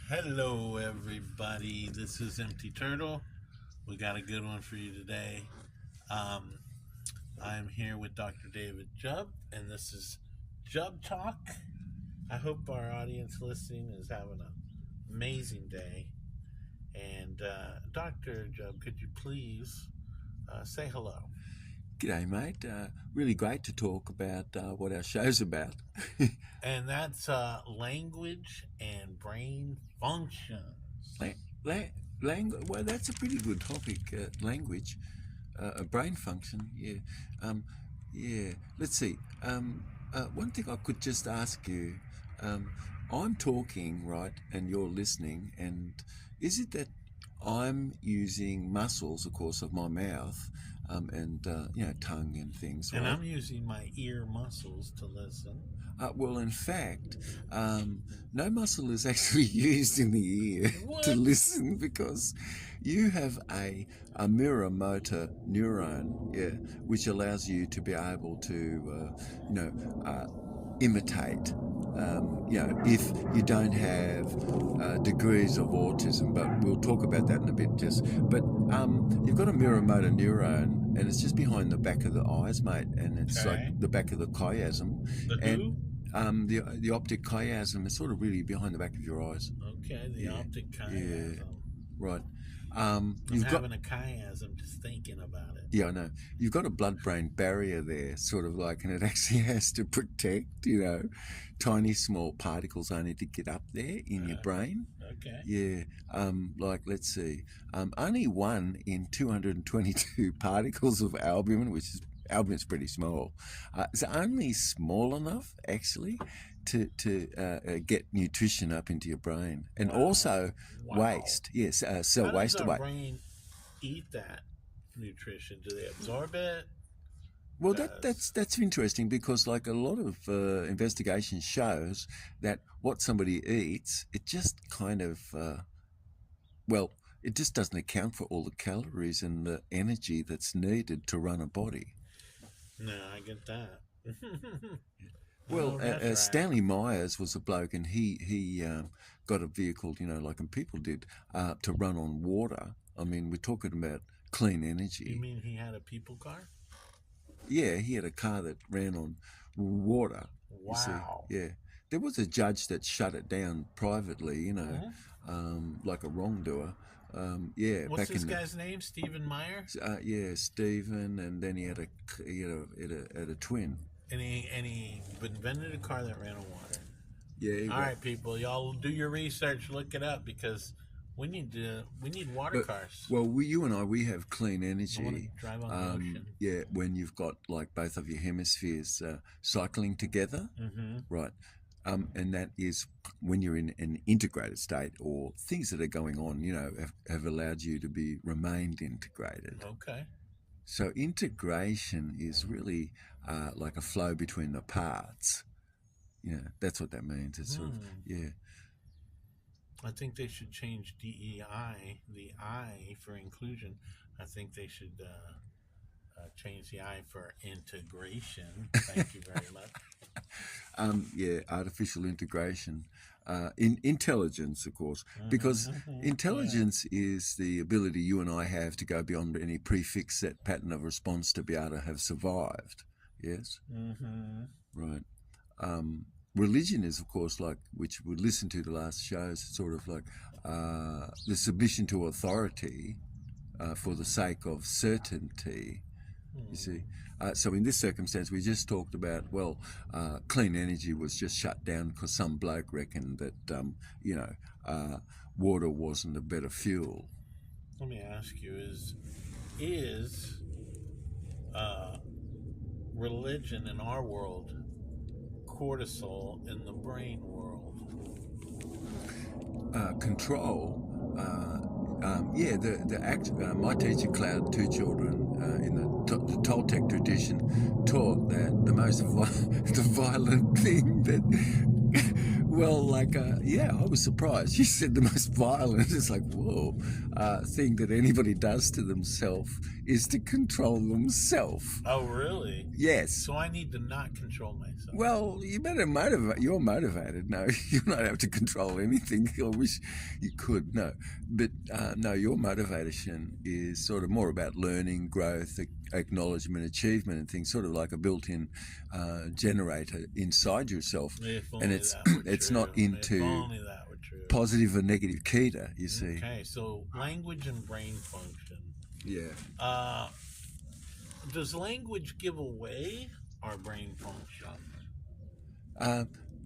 Hello, everybody. This is Empty Turtle. We got a good one for you today. I'm here with Dr. David Jubb, and this is jubbtalk. I hope our audience listening is having an amazing day. And Dr. Jubb, could you please say hello? G'day, mate. Really great to talk about what our show's about. And that's language and brain functions. Language. Well, that's a pretty good topic. Language, a brain function. Yeah. Let's see. One thing I could just ask you. I'm talking, right, and you're listening, and is it that I'm using muscles, of course, of my mouth, and tongue and things, right? And I'm using my ear muscles to listen. Well, in fact, no muscle is actually used in the ear to listen, because you have a mirror motor neuron, which allows you to be able to, imitate. If you don't have degrees of autism, but we'll talk about that in a bit. But you've got a mirror motor neuron, and it's just behind the back of the eyes, mate, and it's like the back of the chiasm. The optic chiasm is sort of really behind the back of your eyes. Okay, the optic chiasm. Yeah, right. I'm having a chiasm just thinking about it. Yeah, I know. You've got a blood-brain barrier there, sort of like, and it actually has to protect, tiny small particles only to get up there in your brain. Okay. Yeah. Let's see. Only 1 in 222 particles of albumin, which is albumin's pretty small. It's only small enough, actually, to get nutrition up into your brain, and also waste. Yes, cell waste away. How does our brain eat that nutrition? Do they absorb it? Well, that's interesting, because like a lot of investigation shows that what somebody eats, it just kind of it just doesn't account for all the calories and the energy that's needed to run a body. No, I get that. Well, Stanley Myers was a bloke, and he got a vehicle, like people did, to run on water. I mean, we're talking about clean energy. You mean he had a people car? Yeah, he had a car that ran on water. Wow. You see? Yeah. There was a judge that shut it down privately, like a wrongdoer. What's this guy's name? Stephen Meyer? Yeah, Stephen, and then he had a twin. And he invented a car that ran on water. Yeah. All right, people, y'all do your research, look it up, because we need water cars. Well, you and I have clean energy. I want to drive on the ocean. Yeah, when you've got like both of your hemispheres cycling together, right? And that is when you're in an integrated state, or things that are going on, have allowed you to remained integrated. Okay. So integration is really like a flow between the parts. Yeah, that's what that means. It's sort of, yeah. I think they should change DEI, the I for inclusion. I think they should change the I for integration. Thank you very much. Artificial integration. Intelligence, of course, because intelligence is the ability you and I have to go beyond any prefix set pattern of response to be able to have survived. Yes? Right. Religion is, of course, like, which we listened to the last shows, sort of like the submission to authority for the sake of certainty. You see, so in this circumstance, we just talked about, clean energy was just shut down because some bloke reckoned that, water wasn't a better fuel. Let me ask you, is religion in our world cortisol in the brain world? Control. My teacher, Cloud, 2 children, in the Toltec tradition, taught that the most violent thing that Well, yeah, I was surprised. She said the most violent, it's like, whoa, thing that anybody does to themselves is to control themselves. Oh, really? Yes. So I need to not control myself. Well, you better motivate. You're motivated. No, you don't have to control anything. I wish you could. No, but no, your motivation is sort of more about learning, growth, acknowledgement, achievement, and things. Sort of like a built-in generator inside yourself, and it's not into if only that were true. Positive or negative keta. You see. Okay, so language and brain function. Yeah. Does language give away our brain function?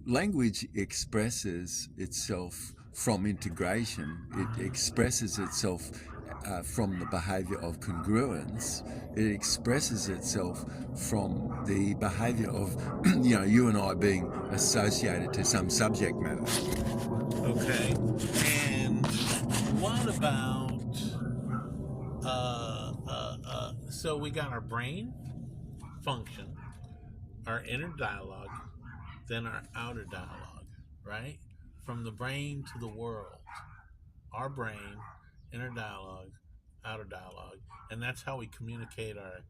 Language expresses itself from integration. It expresses itself from the behavior of congruence. It expresses itself from the behavior of, you and I being associated to some subject matter. Okay. And what about, so we got our brain function, our inner dialogue, then our outer dialogue, right? From the brain to the world. Our brain, inner dialogue, outer dialogue. And that's how we communicate our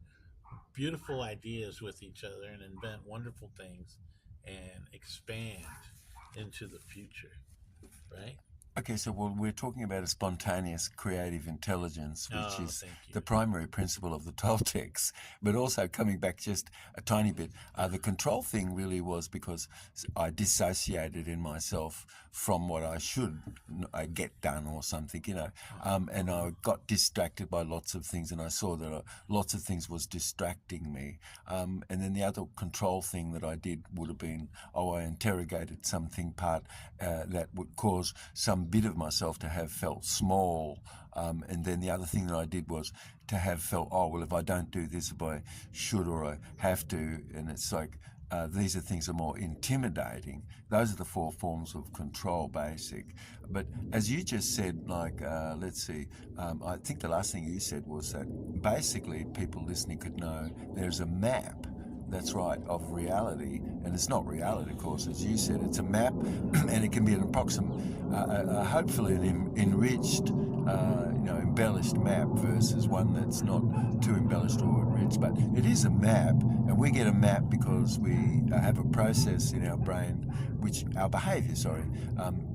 beautiful ideas with each other and invent wonderful things and expand into the future, right? Okay, so we're talking about a spontaneous creative intelligence, which is you. the primary principle of the Toltecs, but also coming back just a tiny bit, the control thing really was because I dissociated in myself from what I should get done or something, and I got distracted by lots of things, and I saw that lots of things was distracting me. And then the other control thing that I did would have been, I interrogated something part that would cause some bit of myself to have felt small, and then the other thing that I did was to have felt, if I don't do this, if I should or I have to, and it's like these are things that are more intimidating. Those are the four forms of control, basic. But as you just said, let's see, I think the last thing you said was that basically people listening could know there's a map. That's right, of reality, and it's not reality, of course, as you said. It's a map, and it can be an approximate, hopefully an enriched, embellished map versus one that's not too embellished or enriched. But it is a map, and we get a map because we have a process in our brain, our behaviour,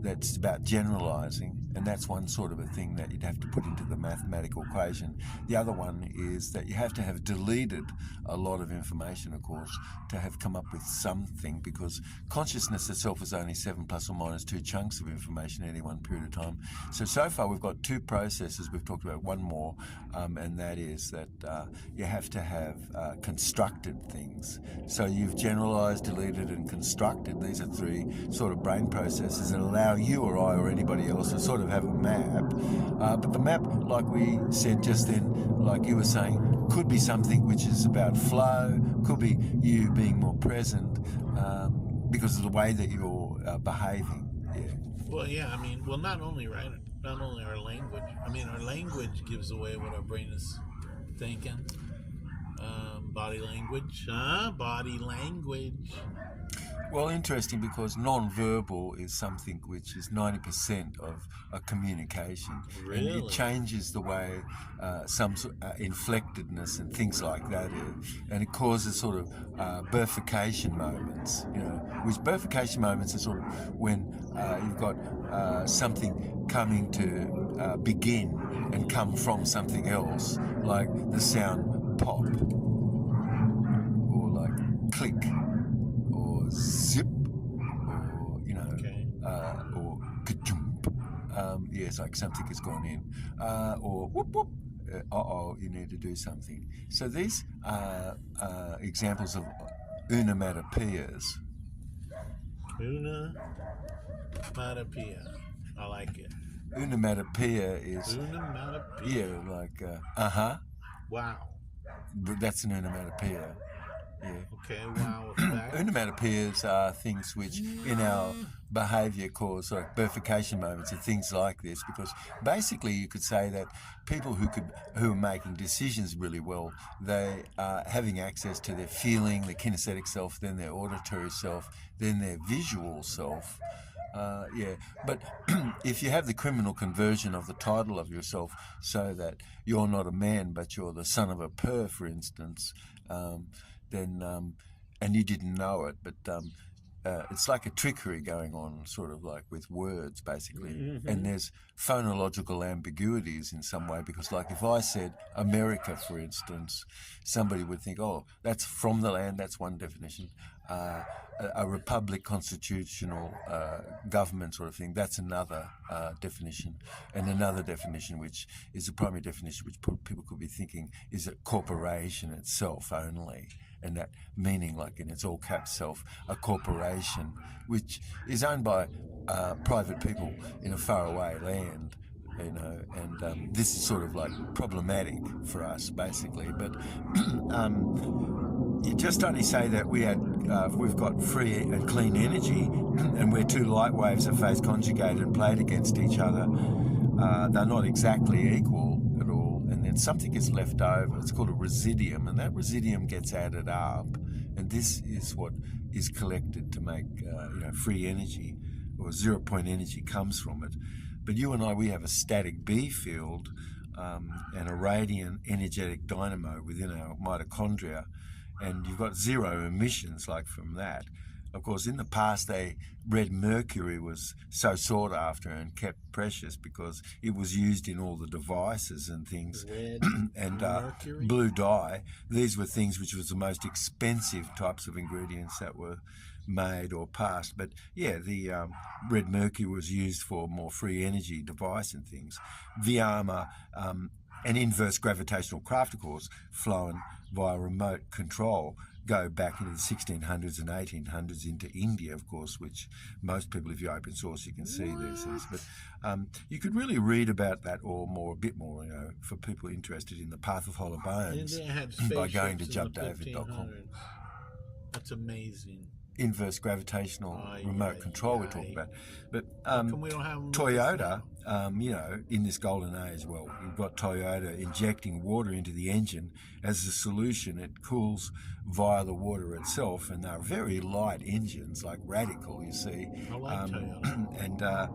that's about generalising. And that's one sort of a thing that you'd have to put into the mathematical equation. The other one is that you have to have deleted a lot of information, of course, to have come up with something, because consciousness itself is only 7 plus or minus 2 chunks of information at any one period of time. So far we've got 2 processes. We've talked about one more, and that is that you have to have constructed things. So you've generalised, deleted, and constructed. These are 3 sort of brain processes that allow you or I or anybody else to sort of have a map, but the map, like we said just then, like you were saying, could be something which is about flow, could be you being more present because of the way that you're behaving. Not only our language. Our language gives away what our brain is thinking. Body language. Well, interesting, because non-verbal is something which is 90% of a communication. Really? And it changes the way some inflectedness and things like that is. And it causes sort of bifurcation moments, which bifurcation moments are sort of when you've got something coming to begin and come from something else, like the sound pop, or like click, zip, or or ka-jump. It's like something has gone in, or whoop whoop. You need to do something. So these are examples of onomatopoeias. Onomatopoeia. I like it. Onomatopoeia is Wow. That's an onomatopoeia. Yeah. Okay, wow. Onomatopoeias are things which in our behaviour cause like bifurcation moments and things like this, because basically you could say that people who are making decisions really well, they are having access to their feeling, their kinesthetic self, then their auditory self, then their visual self. Yeah, but if you have the criminal conversion of the title of yourself so that you're not a man but you're the son of a purr, for instance, then and you didn't know it, but it's like a trickery going on, sort of like with words, basically. Mm-hmm. And there's phonological ambiguities in some way, because, like, if I said America, for instance, somebody would think, oh, that's from the land, that's one definition. A republic, constitutional government sort of thing, that's another definition. And another definition, which is the primary definition, which people could be thinking, is a corporation itself only. And that meaning, like in its all caps self, a corporation which is owned by private people in a faraway land, you know, and this is sort of like problematic for us, basically. But you just only say that we've got free and clean energy, and where two light waves are phase conjugated and played against each other, they're not exactly equal at all, and then something gets left over. It's called a residuum, and that residuum gets added up, and this is what is collected to make free energy, or 0 point energy comes from it. But you and I, we have a static B field and a radiant energetic dynamo within our mitochondria, and you've got zero emissions like from that. Of course, in the past, red mercury was so sought after and kept precious because it was used in all the devices and things. Red and mercury? Blue dye. These were things which was the most expensive types of ingredients that were made or passed. But yeah, the red mercury was used for more free energy device and things. Viama, an inverse gravitational craft, of course, flown via remote control, go back into the 1600s and 1800s into India, of course, which most people, if you open source, you can see these things. But you could really read about that a bit more, you know, for people interested in the path of hollow bones by going to jubbtalk.com. That's amazing. Inverse gravitational remote control we're talking about. But we don't have Toyota, in this golden age, well, you've got Toyota injecting water into the engine as a solution. It cools via the water itself, and they're very light engines, like radical, you see. I like Toyota.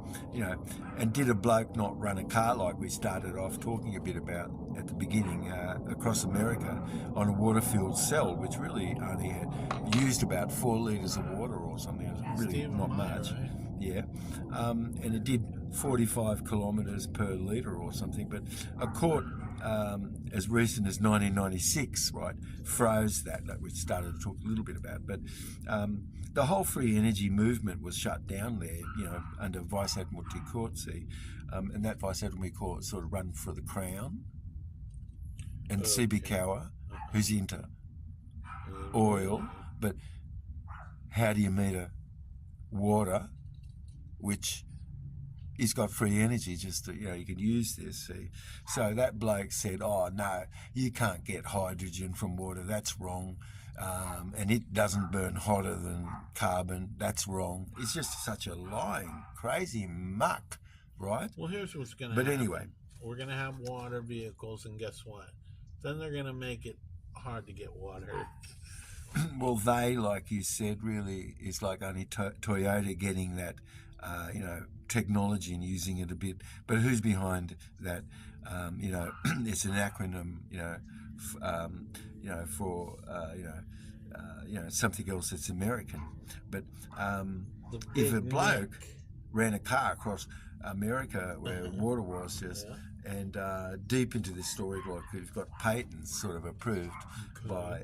And did a bloke not run a car like we started off talking a bit about at the beginning across America on a water-filled cell, which really only had used about 4 litres of water or something. It was really not much. Right? Yeah. And it did 45 kilometres per litre or something. But a court as recent as 1996, right, froze that we started to talk a little bit about. But the whole free energy movement was shut down there, under Vice Admiral Corsi, and that Vice Admiral Corsi sort of run for the Crown, and CB Cower, who's into oil, but how do you meter water, which he's got free energy, just to, you can use this, see. So that bloke said, oh, no, you can't get hydrogen from water, that's wrong. And it doesn't burn hotter than carbon, that's wrong. It's just such a lying, crazy muck, right? Well, here's what's going to happen. But anyway. We're going to have water vehicles, and guess what? Then they're going to make it hard to get water. Well, they, like you said, really is like only Toyota getting that, technology and using it a bit. But who's behind that? It's an acronym, for something else that's American. But if a bloke ran a car across America where water was just, and deep into this story, like we've got patents sort of approved by,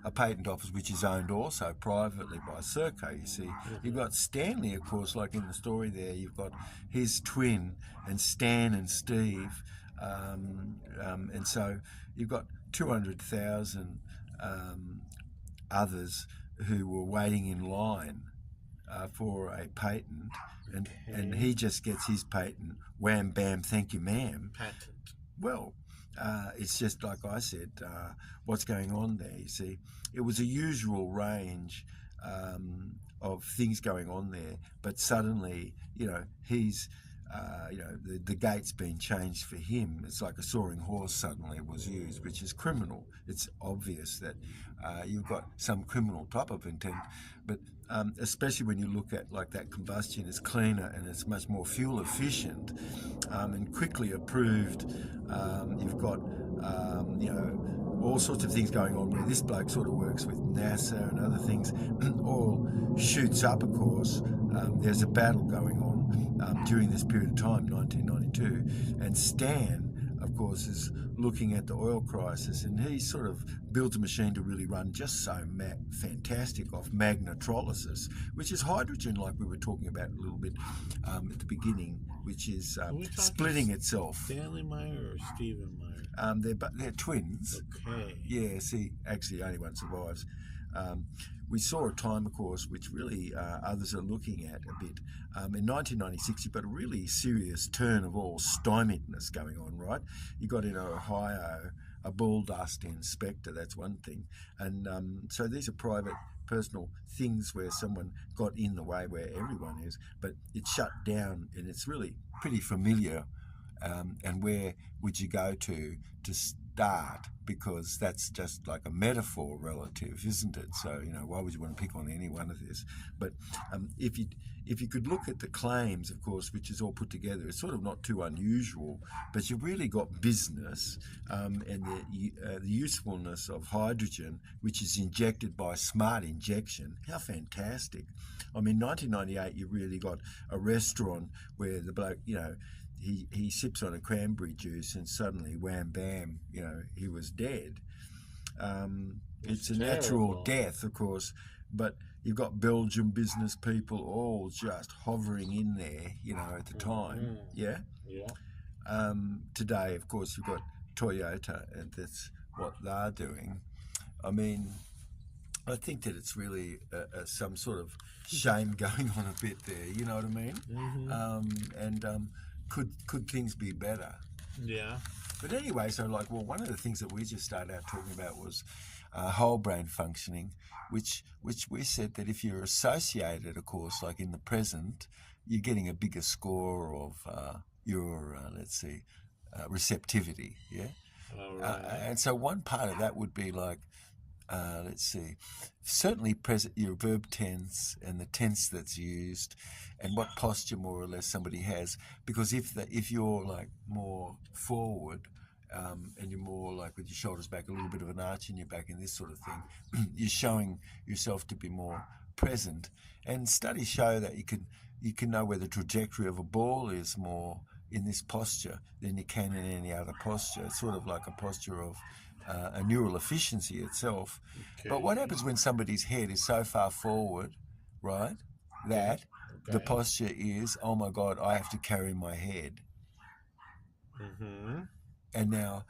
a patent office which is owned also privately by Serco, you see. You've got Stanley, of course, like in the story there, you've got his twin and Stan and Steve, and so you've got 200,000 others who were waiting in line for a patent, and he just gets his patent, wham, bam, thank you, ma'am. Patent. Well, it's just like I said, what's going on there, you see. It was a usual range of things going on there, but suddenly, he's the gate's been changed for him. It's like a soaring horse suddenly was used, which is criminal. It's obvious that you've got some criminal type of intent, but especially when you look at like that combustion is cleaner and it's much more fuel efficient and quickly approved. You've got all sorts of things going on where this bloke sort of works with NASA and other things. All shoots up, of course. There's a battle going on during this period of time, 1992, and Stan, of course, is looking at the oil crisis, and he sort of builds a machine to really run just so fantastic off magnetolysis, which is hydrogen, like we were talking about a little bit at the beginning, which is splitting itself. Stanley Meyer or Stephen Meyer? They're twins. Okay. Yeah, see, actually only one survives. We saw a time, of course, which really others are looking at a bit. In 1996, you've got a really serious turn of all stymiedness going on, right? You got in Ohio a bull dust inspector, that's one thing. And so these are private, personal things where someone got in the way where everyone is, but it's shut down, and it's really pretty familiar. And where would you go to start? Because that's just like a metaphor relative, isn't it? So, why would you want to pick on any one of this? But if you could look at the claims, of course, which is all put together, it's sort of not too unusual, but you've really got business and the usefulness of hydrogen, which is injected by smart injection. How fantastic. I mean, 1998, you really got a restaurant where the bloke, he sips on a cranberry juice and suddenly, wham, bam, he was dead. It's a natural death, of course, but you've got Belgian business people all just hovering in there, at the time. Yeah? Yeah. Today, of course, you've got Toyota, and that's what they're doing. I mean, I think that it's really some sort of shame going on a bit there, you know what I mean? Mm-hmm. Could things be better? Yeah. But anyway, so one of the things that we just started out talking about was whole brain functioning, which we said that if you're associated, of course, like in the present, you're getting a bigger score of your, receptivity, yeah? All right. And so one part of that would be like, certainly present your verb tense and the tense that's used and what posture more or less somebody has, because if you're like more forward and you're more like with your shoulders back, a little bit of an arch in your back and this sort of thing, you're showing yourself to be more present. And studies show that you can know where the trajectory of a ball is more in this posture than you can in any other posture. It's sort of like a posture of a neural efficiency itself. Okay. But what happens when somebody's head is so far forward, right, that the posture is, oh my God, I have to carry my head. Mm-hmm. And now,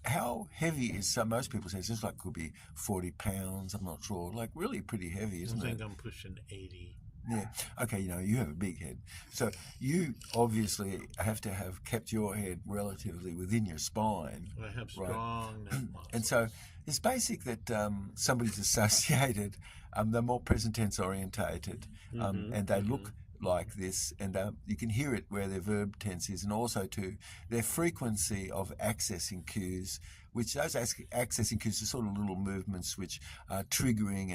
how heavy is most people say it's just like could be 40 pounds, I'm not sure, like really pretty heavy, isn't it? I think I'm pushing 80. Yeah. Okay, you have a big head. So you obviously have to have kept your head relatively within your spine. I have strong neck muscles. And so it's basic that somebody's associated, they're more present tense orientated, and they look like this, and you can hear it where their verb tense is, and also to their frequency of accessing cues, which those accessing cues are sort of little movements which are triggering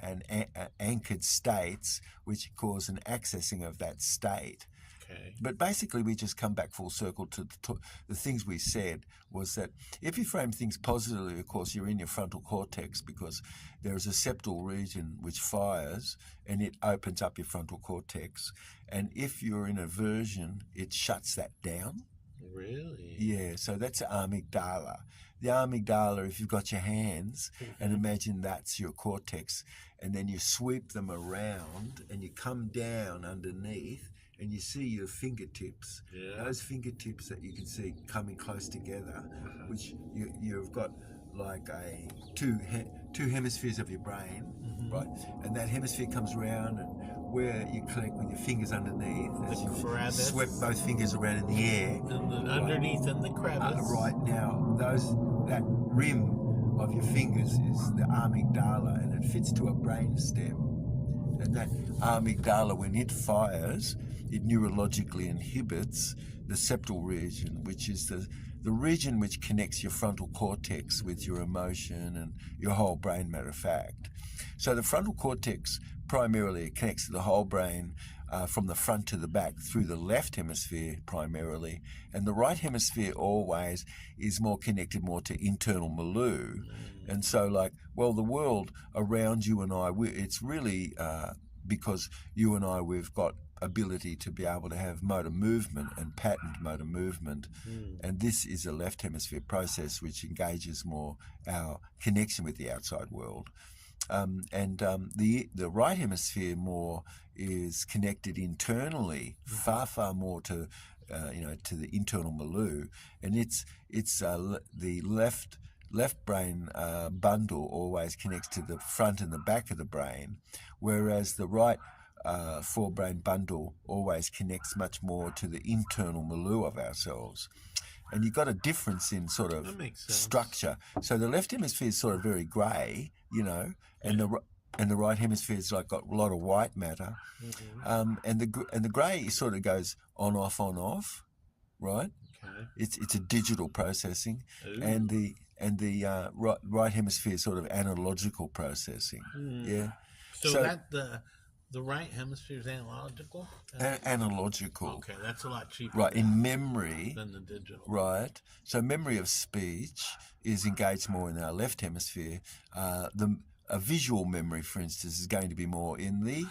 and anchored states which cause an accessing of that state. Okay. But basically we just come back full circle to the things we said was that if you frame things positively, of course, you're in your frontal cortex because there is a septal region which fires and it opens up your frontal cortex. And if you're in aversion, it shuts that down. Really? Yeah, so that's the amygdala. The amygdala, if you've got your hands, and imagine that's your cortex, and then you sweep them around and you come down underneath and you see your fingertips. Yeah. Those fingertips that you can see coming close together, which you've got like two hemispheres of your brain, right? And that hemisphere comes around and where you collect with your fingers underneath as you sweep both fingers around in the air. And then underneath in the crevice. Right now, that rim of your fingers is the amygdala and it fits to a brain stem. And that amygdala, when it fires, it neurologically inhibits the septal region, which is the region which connects your frontal cortex with your emotion and your whole brain, matter of fact. So the frontal cortex primarily connects to the whole brain from the front to the back through the left hemisphere primarily, and the right hemisphere always is more connected more to internal milieu. And so, like, well, the world around you and I, it's really because you and I, we've got ability to be able to have motor movement and patterned motor movement, and this is a left hemisphere process which engages more our connection with the outside world. The right hemisphere more is connected internally, far more to to the internal milieu, and it's the left brain bundle always connects to the front and the back of the brain, whereas the right forebrain bundle always connects much more to the internal milieu of ourselves. And you've got a difference in sort of structure. So the left hemisphere is sort of very grey, and the right hemisphere is like got a lot of white matter, and the grey sort of goes on off, right? Okay. It's a digital processing. Ooh. and the right hemisphere is sort of analogical processing. Yeah. So that the right hemisphere is analogical? Analogical. Okay, that's a lot cheaper. Right, in memory. Than the digital. Right. So memory of speech is engaged more in our left hemisphere. A visual memory, for instance, is going to be more in the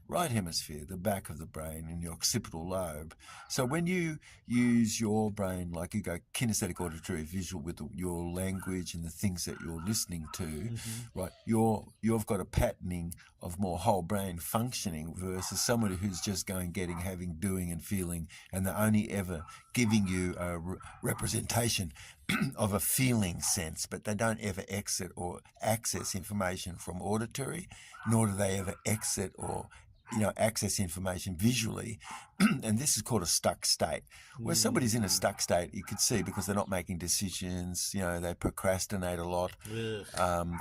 right hemisphere, the back of the brain, in your occipital lobe. So when you use your brain, like you go kinesthetic, auditory, visual with your language and the things that you're listening to, right? You've got a patterning of more whole brain functioning versus somebody who's just going, getting, having, doing and feeling, and they're only ever giving you a representation of a feeling sense, but they don't ever exit or access information from auditory, nor do they ever exit or access information visually. And this is called a stuck state. Where somebody's in a stuck state, you could see because they're not making decisions, they procrastinate a lot.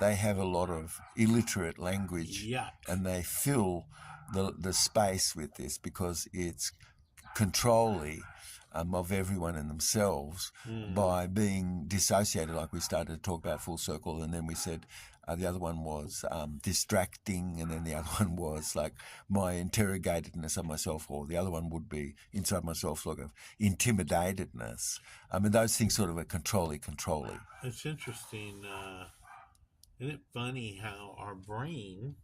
They have a lot of illiterate language. Yuck. And they fill the space with this because it's controlling of everyone and themselves by being dissociated, like we started to talk about full circle, and then we said the other one was distracting, and then the other one was like my interrogatedness of myself, or the other one would be inside myself sort of intimidatedness. I mean, those things sort of are controlly. It's interesting. Isn't it funny how our brain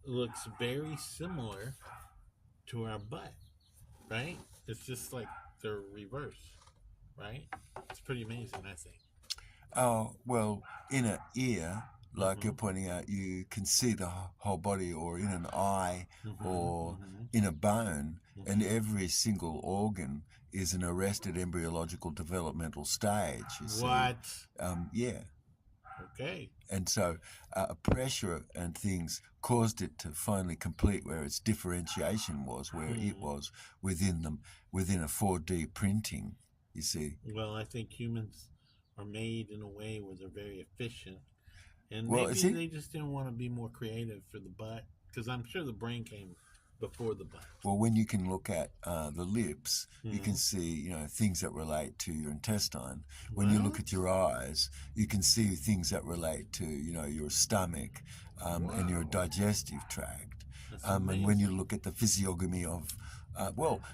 looks very similar to our butt, right? It's just like they're reverse, right? It's pretty amazing, I think. Oh, well, in an ear, like you're pointing out, you can see the whole body, or in an eye, or in a bone, and every single organ is an arrested embryological developmental stage. You see. What? Yeah. Okay. And so pressure and things caused it to finally complete where its differentiation was, where it was within a 4D printing, you see. Well, I think humans are made in a way where they're very efficient, and maybe they just didn't want to be more creative for the butt, because I'm sure the brain came before the butt. Well, when you can look at the lips, you can see things that relate to your intestine. When you look at your eyes, you can see things that relate to your stomach and your digestive tract. And when you look at the physiognomy of,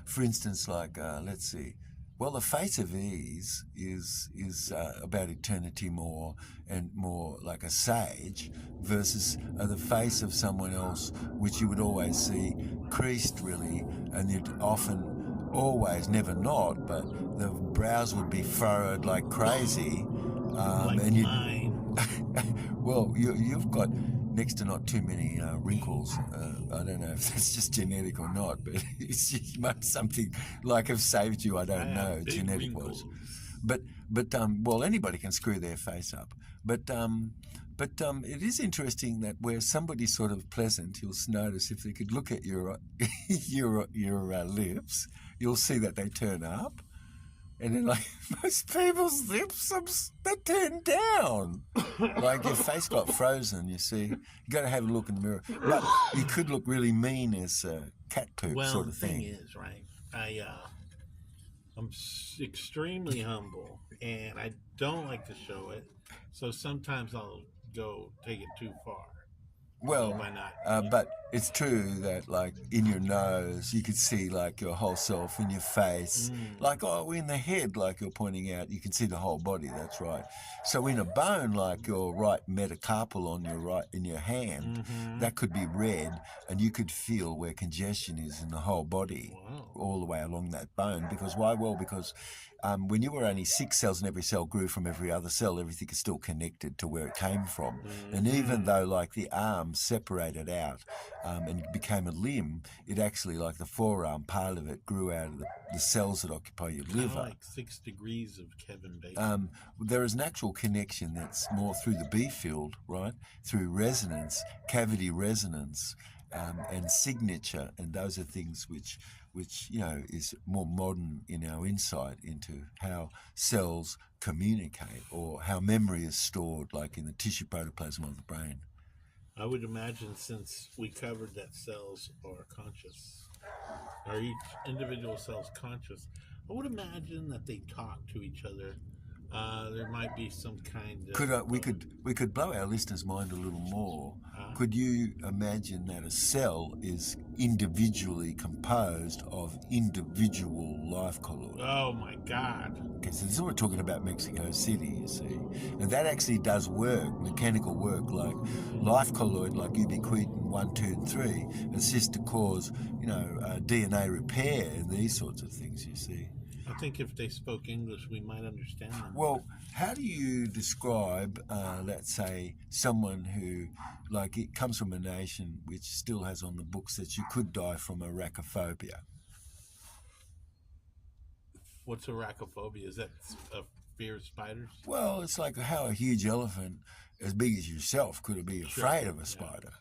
for instance, like let's see. Well, the face of ease is about eternity more, and more like a sage, versus the face of someone else, which you would always see creased really, and you'd often, always, never not, but the brows would be furrowed like crazy. Like and mine. Well, you've got next to not too many wrinkles. I don't know if that's just genetic or not, but it's just something like have saved you. I don't know, genetic was. But well, anybody can screw their face up. But it is interesting that where somebody's sort of pleasant, you'll notice if they could look at your lips, you'll see that they turn up. And then, like, most people's lips, they're turned down. Like, your face got frozen, you see. You got to have a look in the mirror. But you could look really mean as cat poop sort of thing. Well, the thing is, right, I'm extremely humble, and I don't like to show it. So sometimes I'll go take it too far. Well, Why not? but it's true that, like, in your nose, you could see, like, your whole self. In your face, like, in the head, like you're pointing out, you can see the whole body. That's right. So in a bone, like your right metacarpal on your right in your hand, that could be red, and you could feel where congestion is in the whole body, all the way along that bone. Because why? Well, because when you were only 6 cells and every cell grew from every other cell, everything is still connected to where it came from. And even though, like, the arm separated out and became a limb, it actually, like the forearm, part of it grew out of the cells that occupy your liver. Like 6 degrees of Kevin Bacon. There is an actual connection that's more through the B field, right? Through resonance, cavity resonance, and signature, and those are things which is more modern in our insight into how cells communicate or how memory is stored, like in the tissue protoplasm of the brain. I would imagine, since we covered that cells are conscious, or each individual cell's conscious, I would imagine that they talk to each other. There might be some kind of... We could blow our listeners' mind a little more. Could you imagine that a cell is individually composed of individual life colloids? Oh my God. Okay, so this is what we're talking about Mexico City, you see. And that actually does work, mechanical work, like life colloid, like ubiquitin 1, 2, and 3, assists to cause, DNA repair and these sorts of things, you see. I think if they spoke English, we might understand them. Well, how do you describe, let's say, someone who, like, it comes from a nation which still has on the books that you could die from arachnophobia? What's arachnophobia? Is that a fear of spiders? Well, it's like how a huge elephant as big as yourself could be afraid of a spider,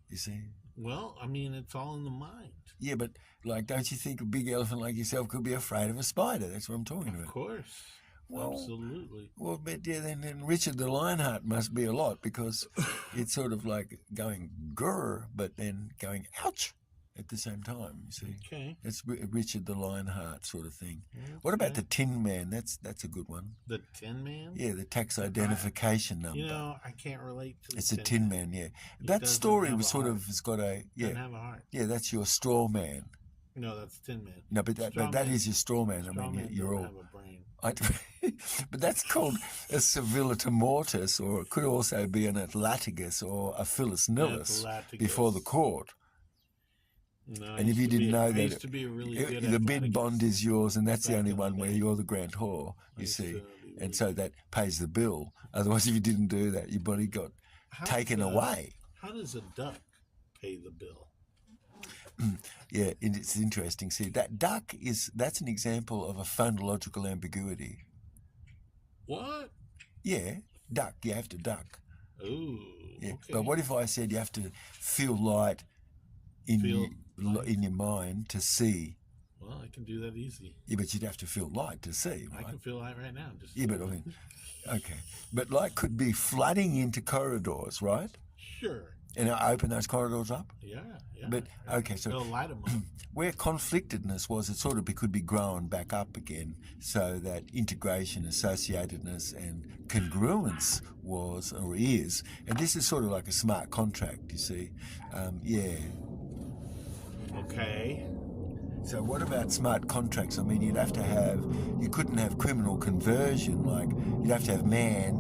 you see? Well, I mean, it's all in the mind. Yeah, but, like, don't you think a big elephant like yourself could be afraid of a spider? That's what I'm talking about. Of course. Well, absolutely. Well, but yeah, then Richard the Lionheart must be a lot, because it's sort of like going grr, but then going ouch at the same time, you see. Okay. It's Richard the Lionheart sort of thing. Okay. What about the Tin Man? That's a good one. The Tin Man? Yeah, the tax identification number. I can't relate to It's a Tin Man, yeah. That story was sort of, it's got a, Doesn't have a heart. Yeah, that's your straw man. No, that's Tin Man. No, but that is your straw man. I mean, you're all... have a brain. But that's called a civilita mortis, or it could also be an atlanticus or a phyllis nillis before the court. No, and if you didn't know that, the bid bond is yours, and that's the only one where you're the grand whore, you see. And so that pays the bill. Otherwise, if you didn't do that, your body got taken away. How does a duck pay the bill? Yeah, it's interesting. See, that duck that's an example of a phonological ambiguity. What? Yeah, duck. You have to duck. Ooh. Yeah. Okay. But what if I said you have to feel light in your mind to see? Well, I can do that easy. Yeah, but you'd have to feel light to see, right? I can feel light right now. But I mean, okay. But light could be flooding into corridors, right? Sure. And I open those corridors up? Yeah. But, okay, so they'll light them up. Where conflictedness was, it sort of could be growing back up again, so that integration, associatedness, and congruence was, or is, and this is sort of like a smart contract, you see. Yeah. Okay. So what about smart contracts? I mean, you couldn't have criminal conversion, like you'd have to have man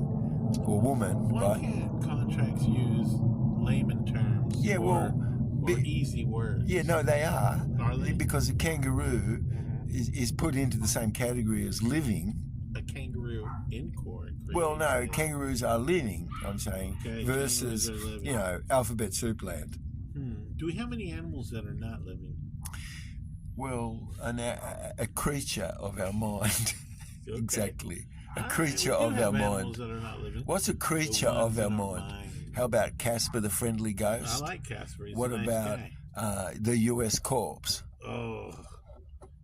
or woman, right? Why can't contracts use layman terms? Yeah, or easy words. Yeah, no, they are. Are they? Because a kangaroo is put into the same category as living. A kangaroo in court. Well, no, kangaroos are living, I'm saying, versus, alphabet soup land. Do we have any animals that are not living? Well, a creature of our mind. Okay. Exactly. A creature of our mind. That are not living. What's a creature of our mind? How about Casper the Friendly Ghost? I like Casper. He's what a nice about guy. The U.S. Corpse? Oh,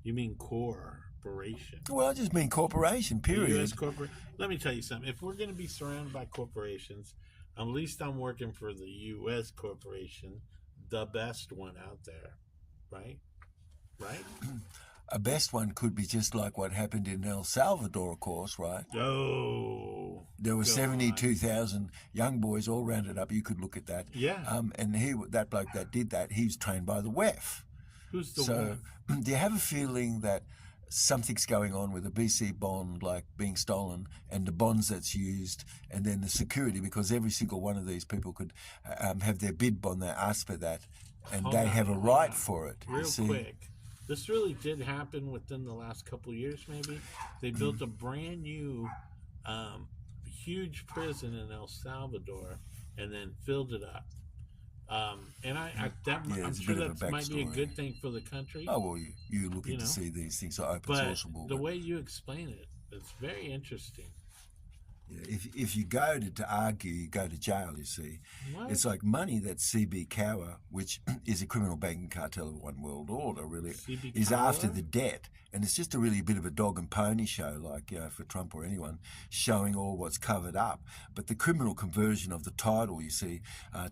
you mean core? corporation. Well, I just mean corporation, period. U.S. corporate. Let me tell you something. If we're going to be surrounded by corporations, at least I'm working for the U.S. corporation, the best one out there, right? Right? A best one could be just like what happened in El Salvador, of course, right? Oh, there were 72,000 young boys all rounded up. You could look at that. Yeah. And that bloke that did that, he was trained by the WEF. Who's the So WEF? do you have a feeling that something's going on with a BC bond like being stolen and the bonds that's used and then the security, because every single one of these people could have their bid bond, they ask for that, and they have a right for it. Real quick. This really did happen within the last couple of years, maybe. They built a brand new, huge prison in El Salvador and then filled it up. And I'm sure that might be a good thing for the country. Oh, well, you're looking to see these things are open sourceable. The way you explain it, it's very interesting. Yeah, if you go to argue, you go to jail, you see. What? It's like money that CB Cower, which is a criminal banking cartel of one world order, really, is after the debt. And it's just a really bit of a dog and pony show, like, for Trump or anyone, showing all what's covered up. But the criminal conversion of the title, you see,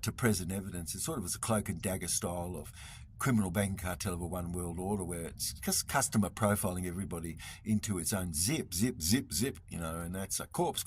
to present evidence, it's sort of a cloak and dagger style of criminal banking cartel of a one world order, where it's just customer profiling everybody into its own zip, and that's a corpse.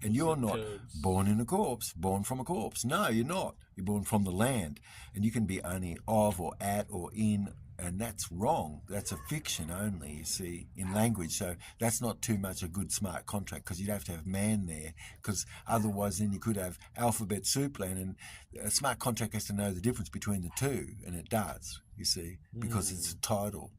And you're not born in a corpse, born from a corpse. No, you're not. You're born from the land, and you can be only of or at or in, and that's wrong. That's a fiction only, you see, in language. So that's not too much a good smart contract, because you'd have to have man there, because otherwise then you could have alphabet soup land, and a smart contract has to know the difference between the two, and it does, you see, because it's a title.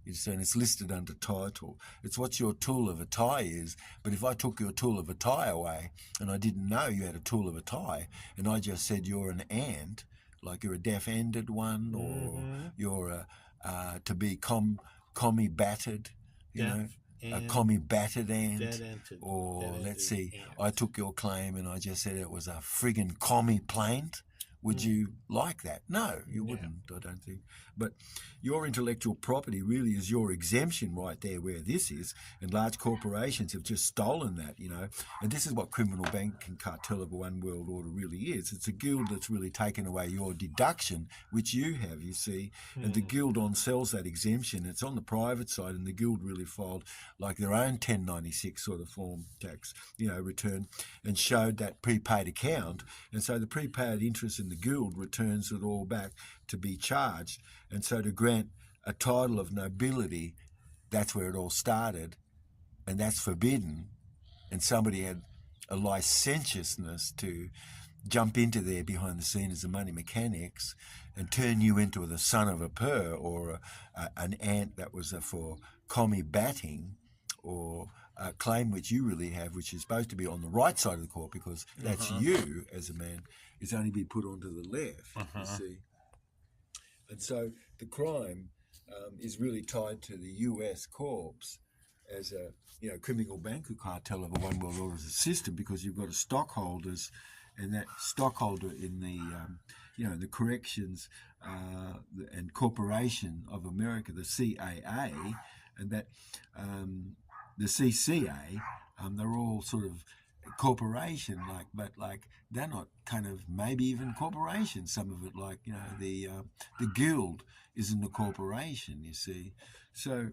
You see, and it's listed under title. It's what your tool of a tie is. But if I took your tool of a tie away and I didn't know you had a tool of a tie, and I just said you're an ant, like you're a deaf-ended one, or you're to be commie battered, a commie battered ant, or let's see, I took your claim and I just said it was a friggin' commie plant. Would you like that? No, you wouldn't, I don't think. But your intellectual property really is your exemption right there where this is, and large corporations have just stolen that, And this is what criminal banking cartel of a one world order really is. It's a guild that's really taken away your deduction, which you have, you see, and the guild on sells that exemption. It's on the private side, and the guild really filed like their own 1096 sort of form tax, return, and showed that prepaid account, and so the prepaid interest in the guild returns it all back to be charged. And so to grant a title of nobility, that's where it all started, and that's forbidden. And somebody had a licentiousness to jump into there behind the scenes as a money mechanics and turn you into the son of a purr, or an ant that was for commie batting, or a claim which you really have, which is supposed to be on the right side of the court, because that's you as a man, is only be put onto the left, you see. And so the crime is really tied to the U.S. corpse as a criminal banking cartel of a one world order system, because you've got a stockholders, and that stockholder in the the corrections and corporation of America, the CAA, and that the CCA, they're all sort of corporation but they're not kind of maybe even corporation. Some of it, like the guild isn't a corporation, you see. So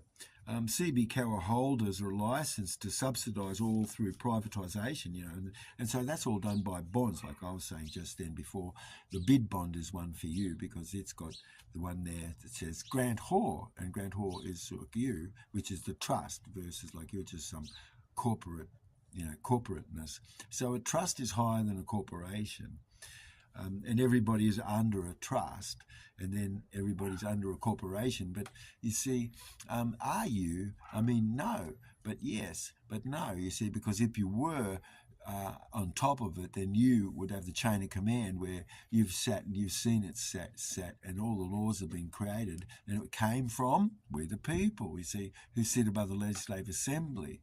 CB Cower holders are licensed to subsidise all through privatisation, and so that's all done by bonds, like I was saying just then before. The bid bond is one for you, because it's got the one there that says Grant Hoare, and Grant Hoare is like you, which is the trust, versus like you're just some corporateness. So a trust is higher than a corporation. And everybody is under a trust, and then everybody's under a corporation. But you see, are you? I mean, no, but yes, but no, you see, because if you were on top of it, then you would have the chain of command where you've sat and you've seen it sat, and all the laws have been created, and it came from, we're the people, you see, who sit above the Legislative Assembly.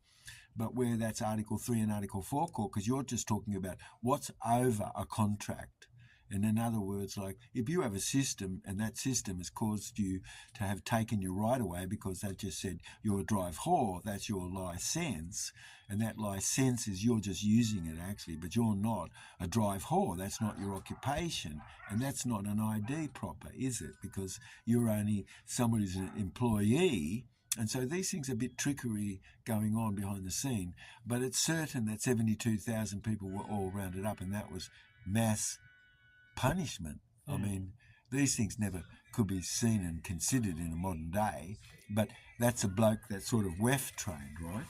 But where that's Article 3 and Article 4 court, because you're just talking about what's over a contract. And in other words, like if you have a system and that system has caused you to have taken your right away because they just said you're a drive whore, that's your license. And that license is you're just using it actually, but you're not a drive whore. That's not your occupation. And that's not an ID proper, is it? Because you're only someone who's an employee. And so these things are a bit trickery going on behind the scene. But it's certain that 72,000 people were all rounded up, and that was mass punishment. I mean, these things never could be seen and considered in a modern day, but that's a bloke that's sort of WEF trained, right?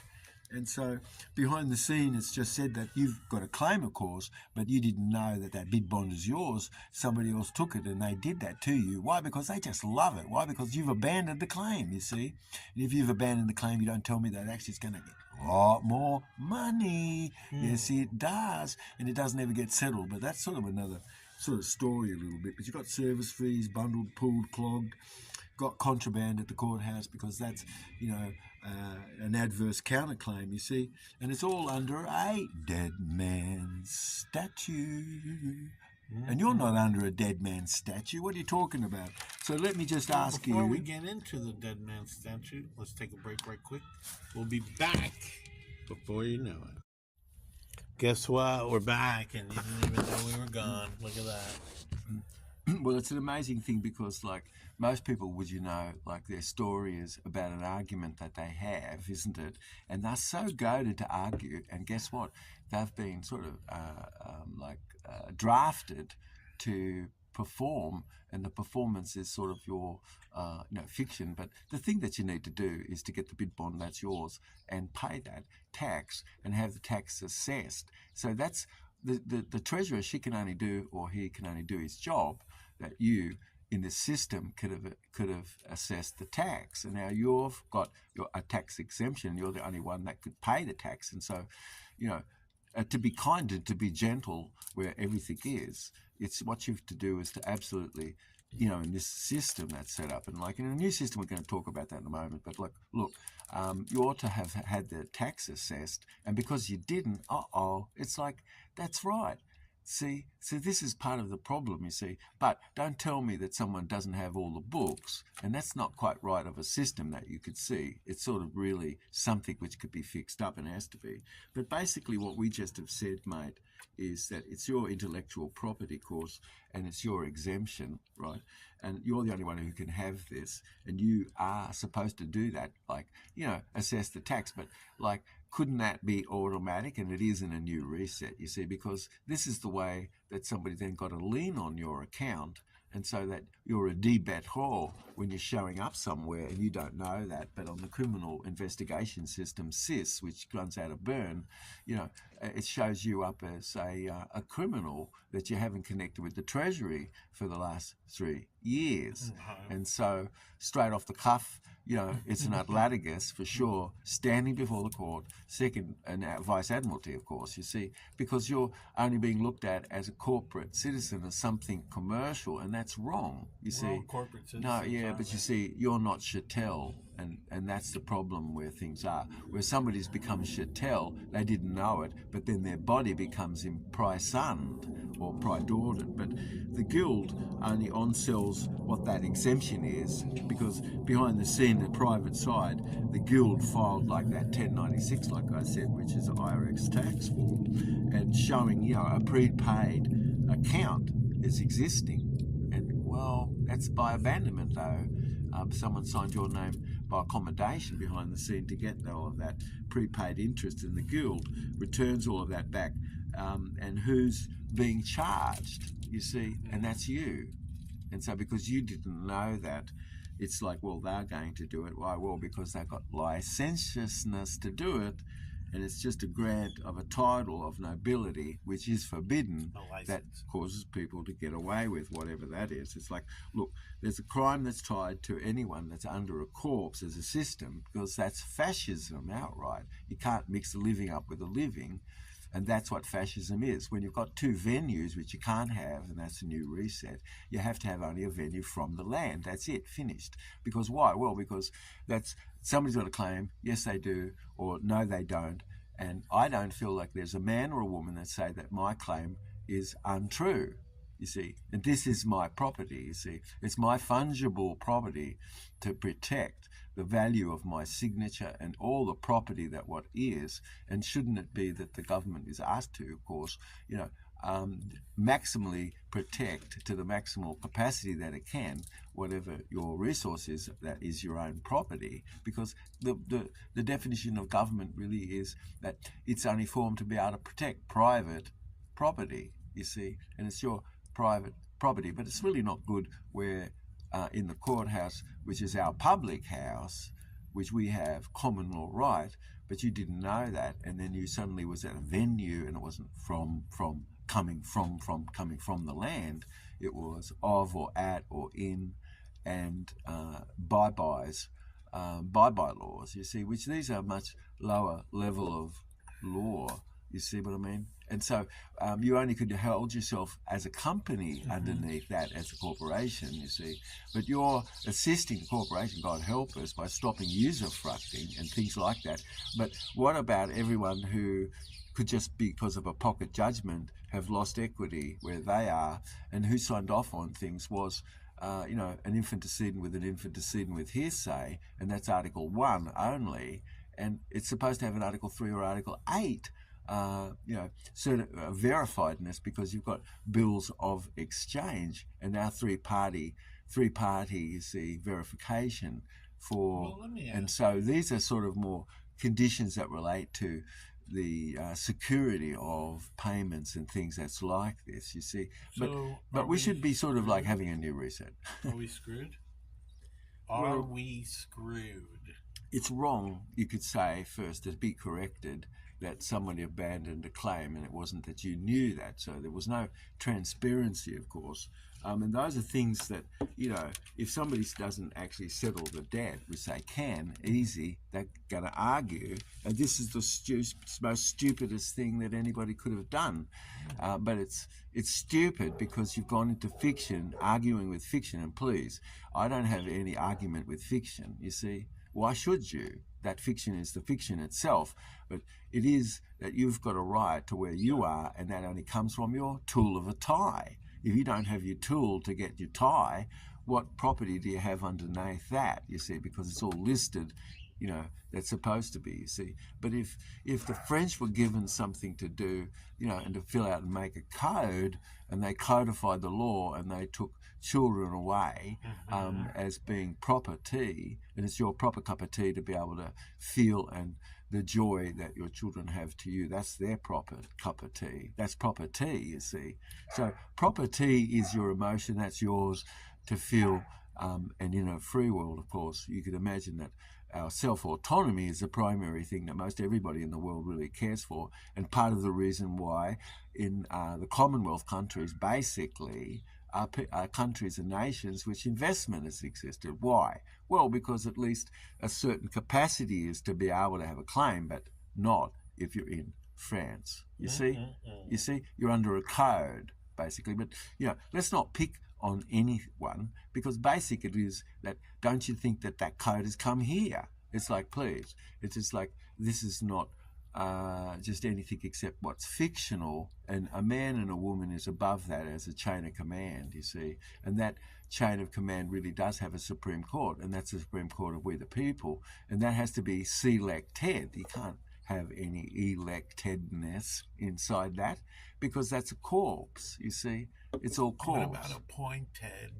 And so behind the scene, it's just said that you've got a claim, of course, but you didn't know that that bid bond is yours. Somebody else took it and they did that to you. Why? Because they just love it. Why? Because you've abandoned the claim, you see. And if you've abandoned the claim, you don't tell me that actually it's going to get a lot more money. Yes, it does. And it doesn't ever get settled. But that's sort of another sort of story a little bit. But you've got service fees, bundled, pulled, clogged, got contraband at the courthouse because that's, an adverse counterclaim, you see. And it's all under a dead man's statue. And you're not under a dead man's statue. What are you talking about? So let me just ask Before you. we get into the dead man's statue, let's take a break right quick. We'll be back before you know it. Guess what? We're back, and you didn't even know we were gone. Look at that. Well, it's an amazing thing because, like, most people, their story is about an argument that they have, isn't it? And they're so goaded to argue. And guess what? They've been sort of drafted to perform, and the performance is sort of your fiction. But the thing that you need to do is to get the bid bond that's yours and pay that tax and have the tax assessed. So that's the treasurer. She can only do, or he can only do his job. That you in the system could have assessed the tax, and now you've got a tax exemption. You're the only one that could pay the tax, and so to be kind and to be gentle where everything is. It's what you have to do is to absolutely, in this system that's set up, and like in a new system, we're going to talk about that in a moment. But look, you ought to have had the tax assessed, and because you didn't, it's like that's right. See, this is part of the problem, you see. But don't tell me that someone doesn't have all the books, and that's not quite right of a system that you could see. It's sort of really something which could be fixed up and has to be. But basically what we just have said, mate, is that it's your intellectual property course and it's your exemption, right? And you're the only one who can have this, and you are supposed to do that, assess the tax. But couldn't that be automatic? And it is in a new reset, you see, because this is the way that somebody then got a lien on your account, and so that you're a debat whore when you're showing up somewhere and you don't know that. But on the criminal investigation system, CIS, which runs out of Bern, it shows you up as a criminal that you haven't connected with the Treasury for the last 3 years. And so straight off the cuff, it's an Atlanticus for sure, standing before the court, second, and Vice Admiralty, of course, you see, because you're only being looked at as a corporate citizen, as something commercial, and that's wrong, you see. All corporate citizens. No, yeah, but you see, you're not chattel, and that's the problem where things are. Where somebody's become chattel, they didn't know it, but then their body becomes imprisoned or pridorted. But the guild only on-sells what that exemption is, because behind the scene, the private side, the guild filed like that 1096, like I said, which is an IRX tax form, and showing, a prepaid account is existing. And, well, that's by abandonment, though. Someone signed your name by accommodation behind the scene to get all of that prepaid interest, in the guild returns all of that back. And who's being charged, you see, and that's you. And so because you didn't know that, it's like, well, they're going to do it. Why? Well, because they've got licentiousness to do it, and it's just a grant of a title of nobility, which is forbidden, that causes people to get away with whatever that is. It's like, look, there's a crime that's tied to anyone that's under a corpse as a system, because that's fascism outright. You can't mix the living up with the living. And that's what fascism is. When you've got two venues, which you can't have, and that's a new reset, you have to have only a venue from the land. That's it, finished. Because why? Well, because somebody's got a claim, yes they do, or no they don't. And I don't feel like there's a man or a woman that say that my claim is untrue. you see. And this is my property, you see. It's my fungible property to protect the value of my signature and all the property that what is. And shouldn't it be that the government is asked to, of course, maximally protect to the maximal capacity that it can whatever your resource is that is your own property, because the definition of government really is that it's only formed to be able to protect private property, you see, and it's your private property. But it's really not good where in the courthouse, which is our public house, which we have common law right, but you didn't know that, and then you suddenly was at a venue and it wasn't coming from the land, it was of or at or in, and bye-bye laws, you see, which these are much lower level of law, you see what I mean? And so you only could hold yourself as a company underneath that as a corporation, you see. But you're assisting the corporation, God help us, by stopping usufructing and things like that. But what about everyone who could just, because of a pocket judgment, have lost equity where they are, and who signed off on things was an infant decedent with hearsay, and that's Article 1 only, and it's supposed to have an Article 3 or Article 8 verifiedness, because you've got bills of exchange and now three-party verification for, and so these are sort of more conditions that relate to the security of payments and things that's like this, you see. But we should be sort of like having a new reset. Are we screwed? Are we screwed? It's wrong, you could say, first, to be corrected, that somebody abandoned a claim, and it wasn't that you knew that. So there was no transparency, of course. And those are things that, if somebody doesn't actually settle the debt, which they can, easy, they're going to argue. And this is the most stupidest thing that anybody could have done. But it's stupid because you've gone into fiction, arguing with fiction. And please, I don't have any argument with fiction, you see. Why should you? That fiction is the fiction itself, but it is that you've got a right to where you are, and that only comes from your tool of a tie. If you don't have your tool to get your tie, what property do you have underneath that, you see, because it's all listed, that's supposed to be, you see. But if the French were given something to do, and to fill out and make a code, and they codified the law and they took children away as being property, and it's your proper cup of tea to be able to feel and the joy that your children have to you, that's their proper cup of tea. That's proper tea, you see. So proper tea is your emotion, that's yours to feel. And in a free world, of course, you could imagine that our self-autonomy is the primary thing that most everybody in the world really cares for. And part of the reason why in the Commonwealth countries basically are countries and nations which investment has existed. Why? Well, because at least a certain capacity is to be able to have a claim, but not if you're in France. You see? You see? You're under a code, basically. But, let's not pick on anyone, because basic it is that, don't you think that code has come here? It's like, please, it's just like, this is not just anything except what's fictional, and a man and a woman is above that as a chain of command, you see, and that chain of command really does have a Supreme Court, and that's the Supreme Court of we the people, and that has to be selected. You can't have any electedness inside that, because that's a corpse, you see. It's all corpse. What about appointed?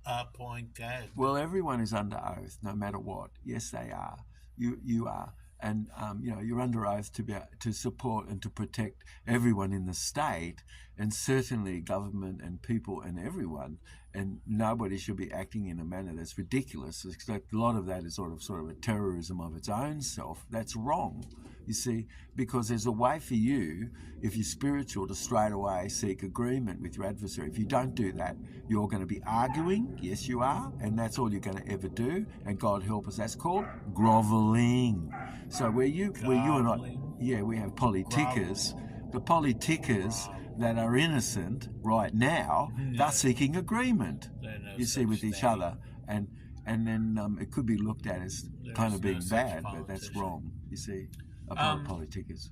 Appointed. Well, everyone is under oath, no matter what. Yes, they are. You are. And, you're under oath to support and to protect everyone in the state, and certainly government and people and everyone. And nobody should be acting in a manner that's ridiculous. Except a lot of that is sort of a terrorism of its own self. That's wrong, you see, because there's a way for you, if you're spiritual, to straight away seek agreement with your adversary. If you don't do that, you're going to be arguing. Yes, you are. And that's all you're going to ever do. And God help us, that's called groveling. So where you and I, we have politicers. The politicers that are innocent right now, they're seeking agreement, you see, with each other. And then it could be looked at as kind of being bad, but that's wrong, you see, politicers.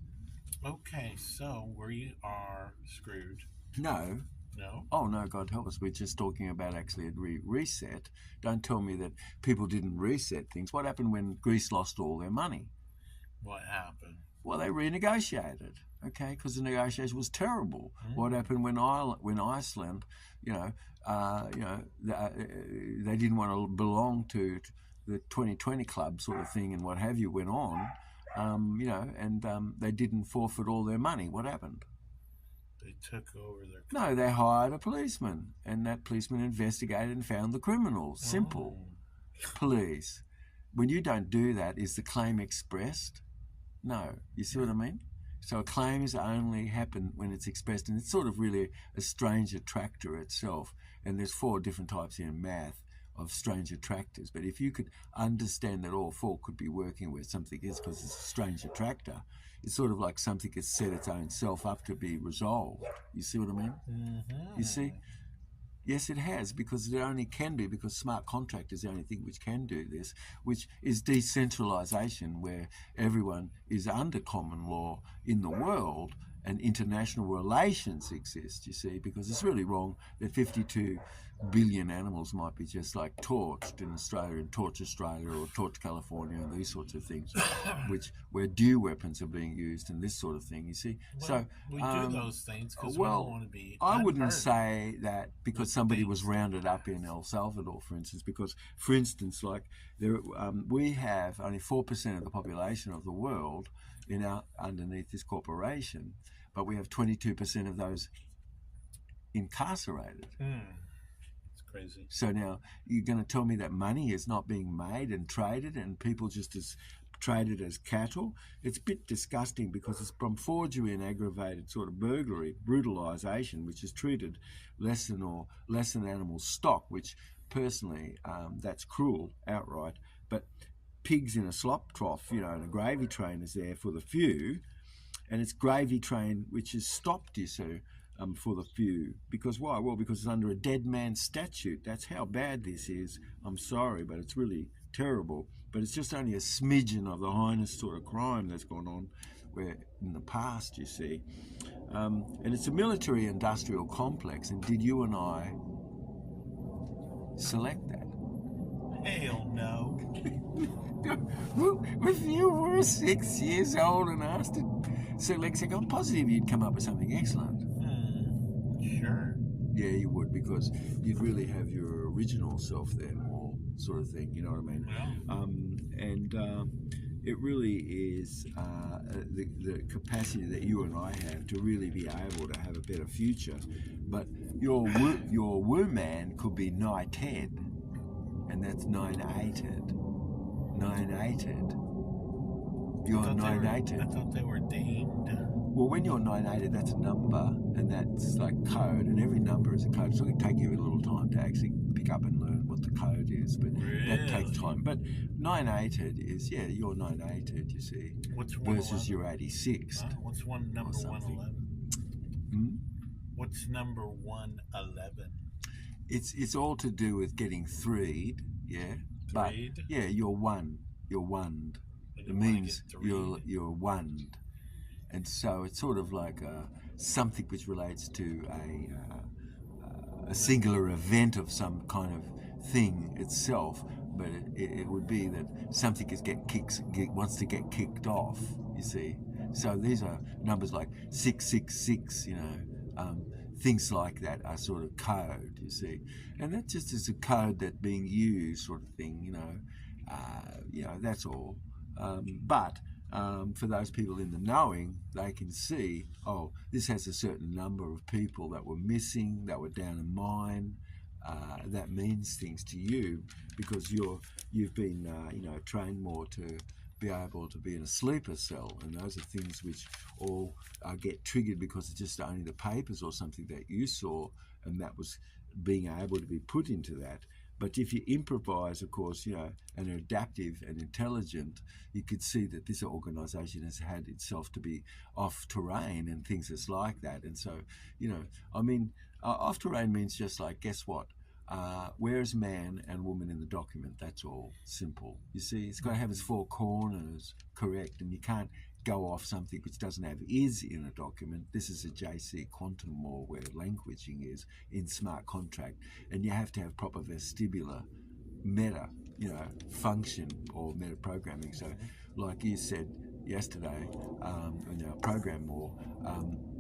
Okay, so we are screwed. No, No. Oh no, God help us. We're just talking about actually a reset. Don't tell me that people didn't reset things. What happened when Greece lost all their money? What happened? Well, they renegotiated, okay, because the negotiation was terrible. What happened when Iceland, they didn't want to belong to the 2020 club sort of thing and what have you went on, they didn't forfeit all their money. What happened? They took over their. No, they hired a policeman, and that policeman investigated and found the criminals. Simple. Police. When you don't do that, is the claim expressed? No. You see what I mean? So a claim is only happen when it's expressed, and it's sort of really a strange attractor itself. And there's 4 different types in math of strange attractors. But if you could understand that all 4 could be working where something is because it's a strange attractor, it's sort of like something has set its own self up to be resolved. You see what I mean? Mm-hmm. You see? Yes, it has, because it only can be, because smart contract is the only thing which can do this, which is decentralization, where everyone is under common law in the world and international relations exist, you see, because it's really wrong that 52 billion animals might be just like torched in Australia and torch Australia or torch California and these sorts of things, where dew weapons are being used and this sort of thing, you see. Well, so we do those things because we don't want to be I unheard. wouldn't say that because somebody was rounded up in El Salvador, for instance, because, for instance, like we have only 4% of the population of the world underneath this corporation, but we have 22% of those incarcerated. It's crazy. So now you're going to tell me that money is not being made and traded and people just as traded as cattle? It's a bit disgusting because it's from forgery and aggravated sort of burglary, brutalisation, which is treated less than animal stock, which personally that's cruel outright. But pigs in a slop trough, and a gravy train is there for the few, and it's gravy train which is stopped, you see, for the few. Because why? Well, because it's under a dead man's statute. That's how bad this is. I'm sorry, but it's really terrible. But it's just only a smidgen of the heinous sort of crime that's gone on where in the past, you see. And it's a military-industrial complex. And did you and I select that? Hell no. If you were 6 years old and asked to select, I'm positive you'd come up with something excellent. Sure. Yeah, you would, because you'd really have your original self there, more sort of thing. You know what I mean? Yeah. It really is the capacity that you and I have to really be able to have a better future. But your womb man could be knighted, and that's nine-ated. Nine-ated. You're nine-ated. I thought they were damed. Well, when you're 9-8, that's a number, and that's like code, and every number is a code. So it can take you a little time to actually pick up and learn what the code is, but that takes time. But 9-8 is, you're 9-8, you see, What's versus your 86. What's number 111? What's number 111? It's all to do with getting threed, yeah. But yeah, you're one. You're one. It means you're one. And so it's sort of like something which relates to a singular event of some kind of thing itself, but it would be that something wants to get kicked off, you see. So these are numbers like 666, things like that are sort of code, you see. And that just is a code that's being used sort of thing, that's all. But for those people in the knowing, they can see, this has a certain number of people that were missing, that were down a mine. That means things to you because you've been trained more to be able to be in a sleeper cell, and those are things which all get triggered because it's just only the papers or something that you saw, and that was being able to be put into that. But if you improvise, of course, and are adaptive and intelligent, you could see that this organisation has had itself to be off terrain and things that's like that. And so, off terrain means just like, guess what? Where's man and woman in the document? That's all simple. You see, it's got to have its 4 corners correct, and you can't go off something which doesn't have is in a document. This is a JC quantum law where languaging is in smart contract, and you have to have proper vestibular meta, function or meta programming. So, like you said yesterday, in our program law,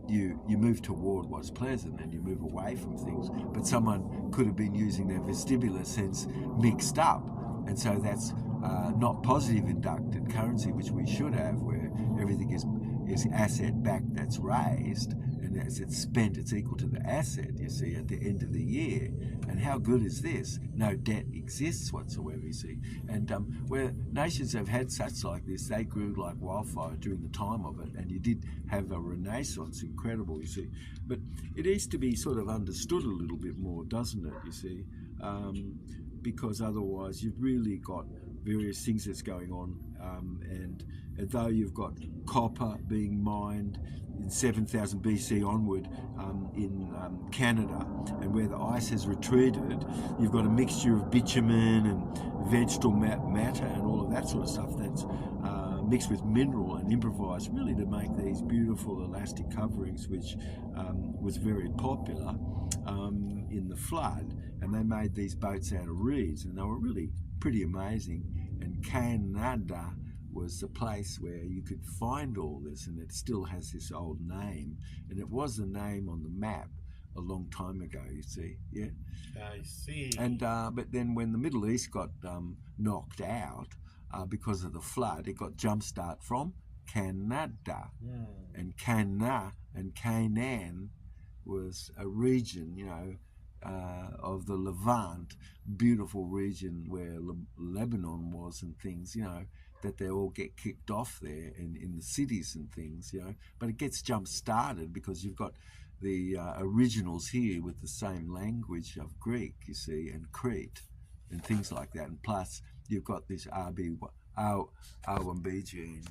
you move toward what's pleasant and you move away from things. But someone could have been using their vestibular sense mixed up, and so that's not positive inducted currency, which we should have, where everything is asset backed that's raised, and as it's spent, it's equal to the asset, you see, at the end of the year. And how good is this? No debt exists whatsoever, you see. And where nations have had such like this, they grew like wildfire during the time of it, and you did have a renaissance, incredible, you see. But it needs to be sort of understood a little bit more, doesn't it, you see? Because otherwise you've really got various things that's going on, and though you've got copper being mined in 7000 BC onward in Canada, and where the ice has retreated, you've got a mixture of bitumen and vegetable matter and all of that sort of stuff that's mixed with mineral and improvised really to make these beautiful elastic coverings, which was very popular in the flood. And they made these boats out of reeds, and they were really pretty amazing. And Canada was the place where you could find all this, and it still has this old name, and it was the name on the map a long time ago, you see. Yeah, I see. And but then when the Middle East got knocked out because of the flood, it got jumpstart from Canada. And Cana and Canaan was a region, of the Levant, beautiful region where Lebanon was and things, that they all get kicked off there in the cities and things, But it gets jump-started because you've got the originals here with the same language of Greek, you see, and Crete and things like that. And plus, you've got this R1B gene,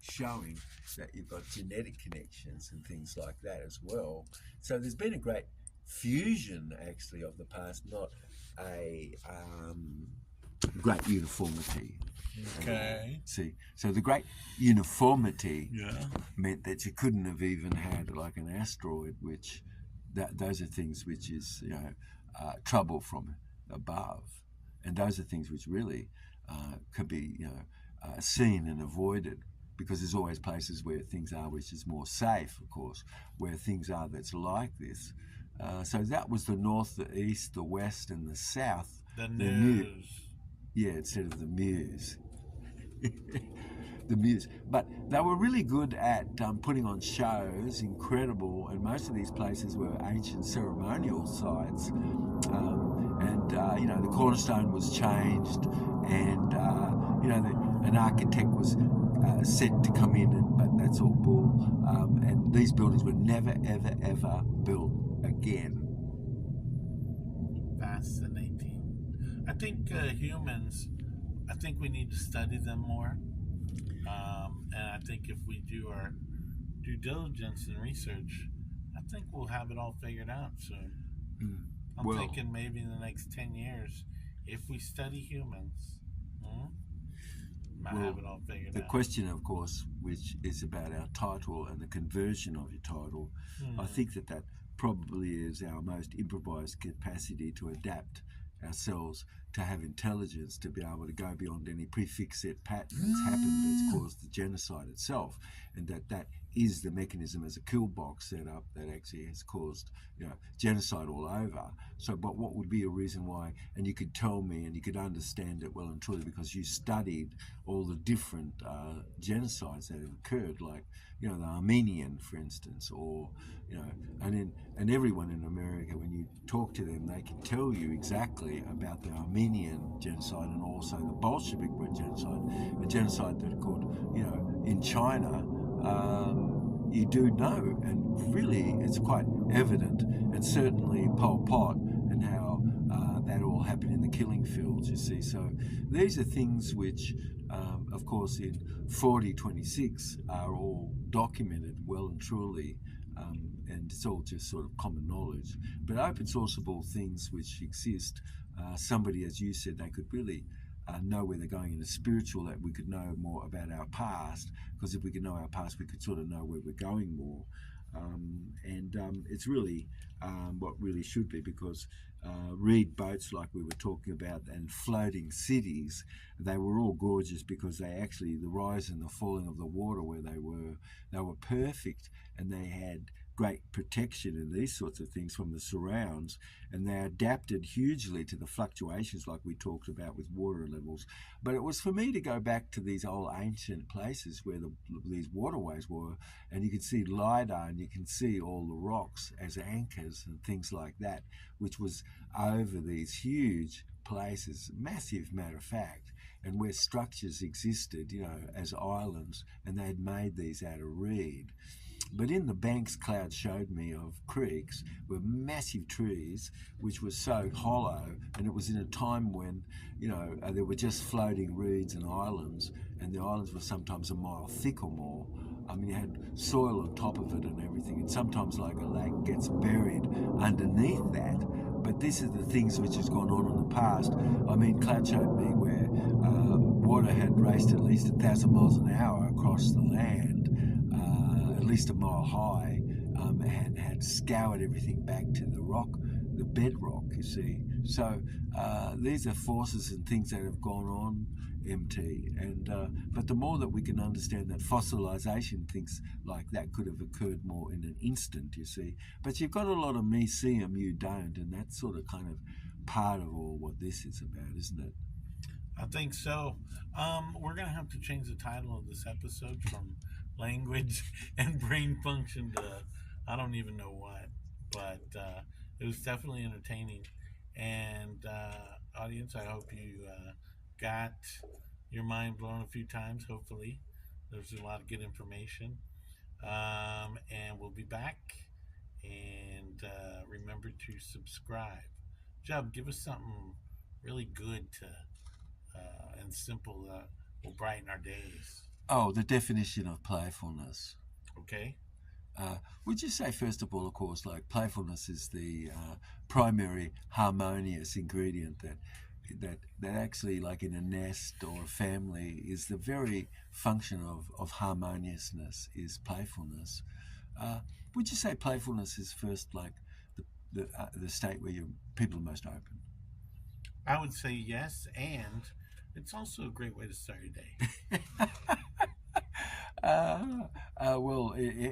showing that you've got genetic connections and things like that as well. So there's been a great fusion, actually, of the past, not a great uniformity. Okay. See, so the great uniformity meant that you couldn't have even had like an asteroid, which those are things which is trouble from above, and those are things which really can be seen and avoided, because there's always places where things are which is more safe, of course, where things are that's like this. So that was the north, the east, the west, and the south. The news. Yeah, instead of the muse. The muse. But they were really good at putting on shows, incredible, and most of these places were ancient ceremonial sites. The cornerstone was changed, and an architect was set to come in, but that's all bull. And these buildings were never, ever, ever built again. Fascinating. I think humans, I think we need to study them more. And I think if we do our due diligence and research, I think we'll have it all figured out soon. I'm thinking maybe in the next 10 years, if we study humans, might have it all figured out. The question, of course, which is about our title and the conversion of your title, I think that probably is our most improvised capacity to adapt ourselves, to have intelligence, to be able to go beyond any prefix set pattern that's happened that's caused the genocide itself, and that is the mechanism as a kill box set up that actually has caused genocide all over. So, but what would be a reason why? And you could tell me, and you could understand it well and truly, because you studied all the different genocides that have occurred, like the Armenian, for instance, or and everyone in America, when you talk to them, they can tell you exactly about the Armenian genocide and also the Bolshevik genocide, the genocide that occurred, in China. You do know, and really it's quite evident, and certainly Pol Pot and how that all happened in the killing fields, you see. So these are things which, of course, in 4026 are all documented well and truly, and it's all just sort of common knowledge. But open sourceable things which exist, somebody, as you said, they could really know where they're going in the spiritual, that we could know more about our past, because if we could know our past, we could sort of know where we're going more. It's really what really should be, because reed boats like we were talking about and floating cities, they were all gorgeous because they actually, the rise and the falling of the water where they were perfect, and they had great protection and these sorts of things from the surrounds, and they adapted hugely to the fluctuations like we talked about with water levels. But it was for me to go back to these old ancient places where these waterways were, and you can see lidar and you can see all the rocks as anchors and things like that, which was over these huge places, massive matter of fact, and where structures existed, as islands, and they had made these out of reed. But in the banks cloud showed me of creeks were massive trees which were so hollow, and it was in a time when there were just floating reeds and islands, and the islands were sometimes a mile thick or more. I mean, you had soil on top of it and everything, and sometimes like a lake gets buried underneath that. But this is the things which has gone on in the past. I mean, cloud showed me where water had raced at least 1,000 miles an hour across the land, at least a mile high, and had scoured everything back to the rock, the bedrock, you see. So these are forces and things that have gone on, MT. But the more that we can understand that fossilization, things like that could have occurred more in an instant, you see. But you've got a lot of me see 'em, you don't, and that's sort of kind of part of all what this is about, isn't it? I think so. We're going to have to change the title of this episode from language and brain function to I don't even know what. But it was definitely entertaining. And audience, I hope you got your mind blown a few times, hopefully. There's a lot of good information. And we'll be back. And remember to subscribe. Jub, give us something really good and simple that will brighten our days. Oh, the definition of playfulness. Okay. Would you say, first of all, of course, like playfulness is the primary harmonious ingredient that actually, like in a nest or a family, is the very function of harmoniousness, is playfulness. Would you say playfulness is first like the state where people are most open? I would say yes, and it's also a great way to start your day.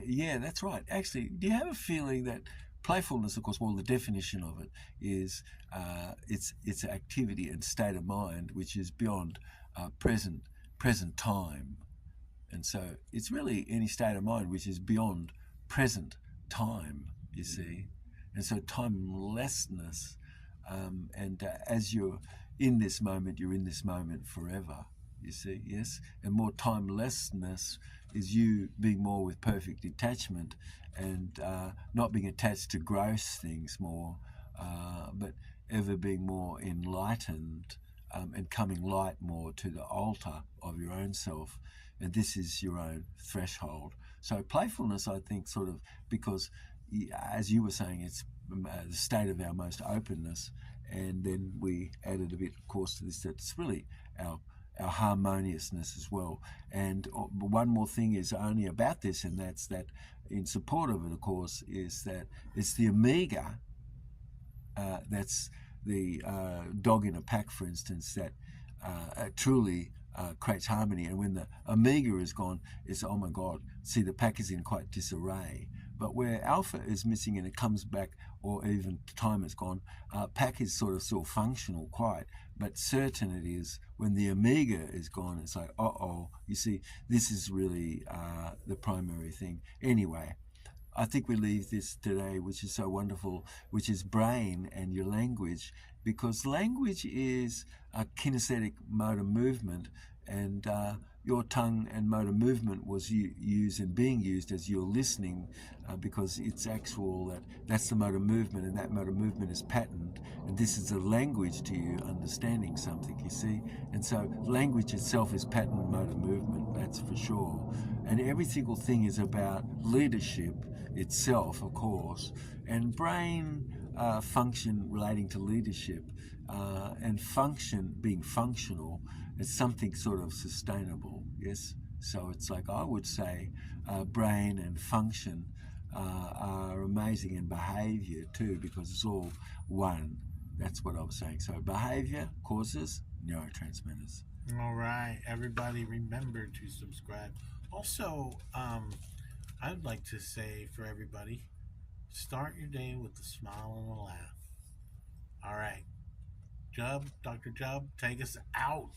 Yeah, that's right. Actually, do you have a feeling that playfulness, of course, well, the definition of it is it's activity and state of mind which is beyond present time, and so it's really any state of mind which is beyond present time. You see, and so timelessness, and as you're in this moment, you're in this moment forever. You see, yes, and more timelessness is you being more with perfect detachment and not being attached to gross things more, but ever being more enlightened and coming light more to the altar of your own self, and this is your own threshold. So playfulness, I think, sort of, because as you were saying, it's the state of our most openness, and then we added a bit, of course, to this, that it's really our harmoniousness as well. And one more thing is only about this, and that's that in support of it, of course, is that it's the omega, that's the dog in a pack, for instance, that truly creates harmony. And when the omega is gone, it's, oh my God, see, the pack is in quite disarray. But where alpha is missing and it comes back, or even time is gone, pack is sort of still functional quite, but certain it is when the omega is gone, it's like, you see, this is really the primary thing. Anyway, I think we leave this today, which is so wonderful, which is brain and your language, because language is a kinesthetic mode of movement, and your tongue and motor movement was used and being used as you're listening, because it's actual, that's the motor movement, and that motor movement is patterned, and this is a language to you understanding something, you see. And so language itself is patterned motor movement, that's for sure. And every single thing is about leadership itself, of course. And brain function relating to leadership, and function being functional, it's something sort of sustainable. Yes, so it's like I would say, brain and function are amazing in behavior too, because it's all one. That's what I was saying. So behavior causes neurotransmitters. All right, everybody, remember to subscribe. Also, I'd like to say for everybody, start your day with a smile and a laugh. All right, Dr. Jubb, take us out.